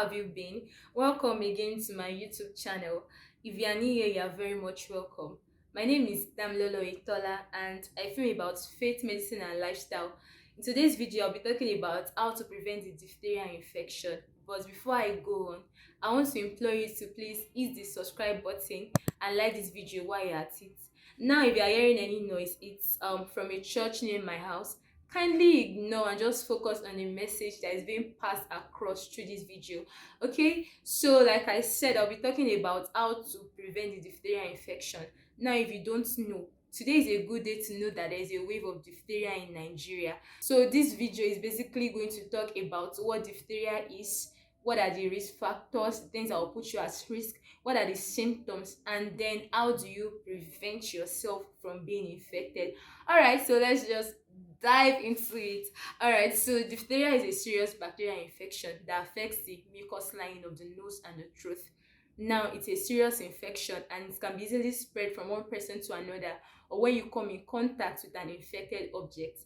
have you been? Welcome again to my YouTube channel. If you are new here, you are very much welcome. My name is Damilola Oyetola and I film about faith, medicine and lifestyle. In today's video, I'll be talking about how to prevent the diphtheria infection. But before I go on, I want to implore you to please hit the subscribe button and like this video while you're at it. Now, if you are hearing any noise, it's from a church near my house. Kindly ignore and just focus on the message that is being passed across through this video. Okay, so like I said, I'll be talking about how to prevent the diphtheria infection. Now, if you don't know, today is a good day to know that there is a wave of diphtheria in Nigeria. So this video is basically going to talk about what diphtheria is, what are the risk factors, things that will put you at risk, what are the symptoms, and then how do you prevent yourself from being infected. All right, so let's just dive into it. All right, so diphtheria is a serious bacterial infection that affects the mucous lining of the nose and the throat. Now, it's a serious infection and it can be easily spread from one person to another, or when you come in contact with an infected object,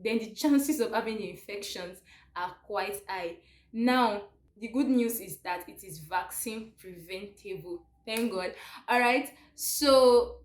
then the chances of having the infections are quite high. Now, the good news is that it is vaccine preventable. Thank God. All right, so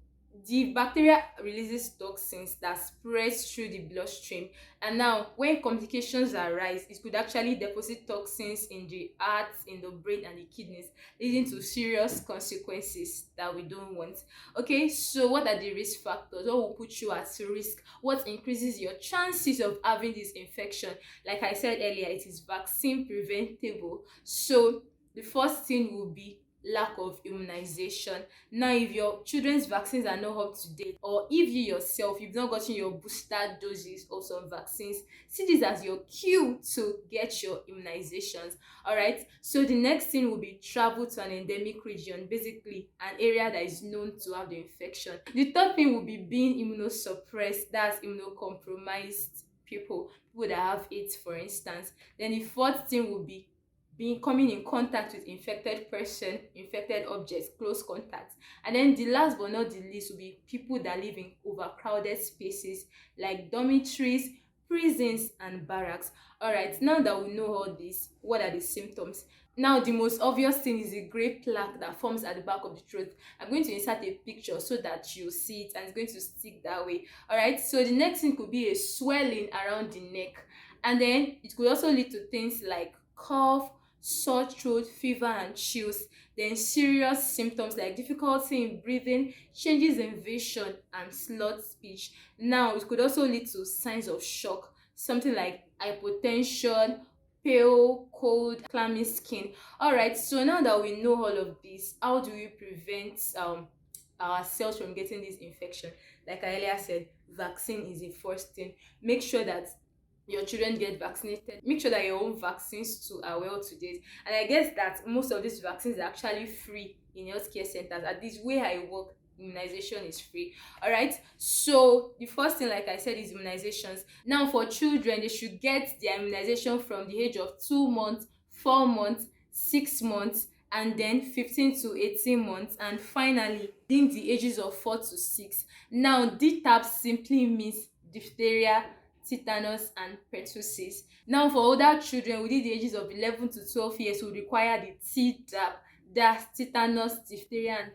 the bacteria releases toxins that spreads through the bloodstream, and now when complications arise, it could actually deposit toxins in the heart, in the brain and the kidneys, leading to serious consequences that we don't want. Okay, so what are the risk factors? What will put you at risk? What increases your chances of having this infection? Like I said earlier, it is vaccine preventable. So the first thing will be lack of immunization. Now, if your children's vaccines are not up to date, or if you yourself you've not gotten your booster doses of some vaccines, see this as your cue to get your immunizations. All right, so the next thing will be travel to an endemic region, basically an area that is known to have the infection. The third thing will be being immunosuppressed, that's immunocompromised people that have AIDS, for instance. Then the fourth thing will be coming in contact with infected person, infected objects, close contacts. And then the last but not the least will be people that live in overcrowded spaces like dormitories, prisons and barracks. All right, now that we know all this, what are the symptoms? Now, the most obvious thing is a gray plaque that forms at the back of the throat. I'm going to insert a picture so that you see it and it's going to stick that way. All right, so the next thing could be a swelling around the neck, and then it could also lead to things like cough, sore throat, fever and chills. Then serious symptoms like difficulty in breathing, changes in vision and slurred speech. Now, it could also lead to signs of shock, something like hypotension, pale, cold, clammy skin. All right, so now that we know all of this, how do we prevent ourselves from getting this infection? Like I earlier said, vaccine is the first thing. Make sure that your children get vaccinated. Make sure that your own vaccines too are well to date. And I guess that most of these vaccines are actually free in healthcare centers. At this way I work, immunization is free. All right, so the first thing, like I said, is immunizations. Now, for children, they should get their immunization from the age of 2 months, 4 months, 6 months, and then 15 to 18 months, and finally in the ages of 4 to 6. Now, DTaP simply means diphtheria, tetanus and pertussis. Now, for older children within the ages of 11 to 12 years will require the TDAP, that's tetanus, diphtheria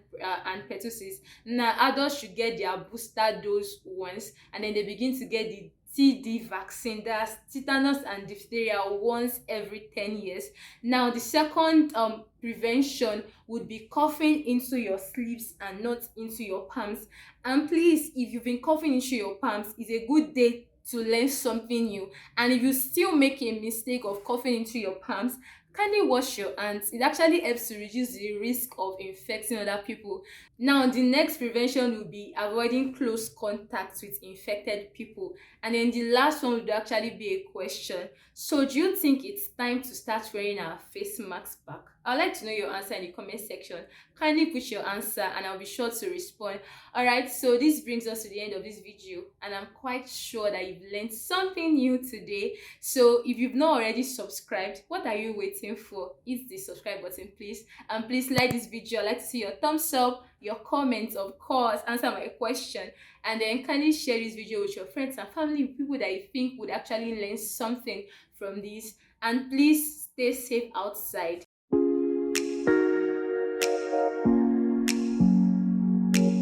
and pertussis. Now, adults should get their booster dose once, and then they begin to get the TD vaccine, that's tetanus and diphtheria, once every 10 years. Now, the second prevention would be coughing into your sleeves and not into your palms. And please, if you've been coughing into your palms, it's a good day to learn something new. And if you still make a mistake of coughing into your palms, kindly wash your hands. It actually helps to reduce the risk of infecting other people. Now, the next prevention will be avoiding close contact with infected people. And then the last one would actually be a question. So, do you think it's time to start wearing our face masks back? I'd like to know your answer in the comment section. Kindly put your answer and I'll be sure to respond. Alright, so this brings us to the end of this video, and I'm quite sure that you've learned something new today. So if you've not already subscribed, what are you waiting for? Hit the subscribe button, please. And please like this video. I'd like to see your thumbs up, your comments, of course, answer my question, and then kindly share this video with your friends and family, people that you think would actually learn something from this. And please stay safe outside.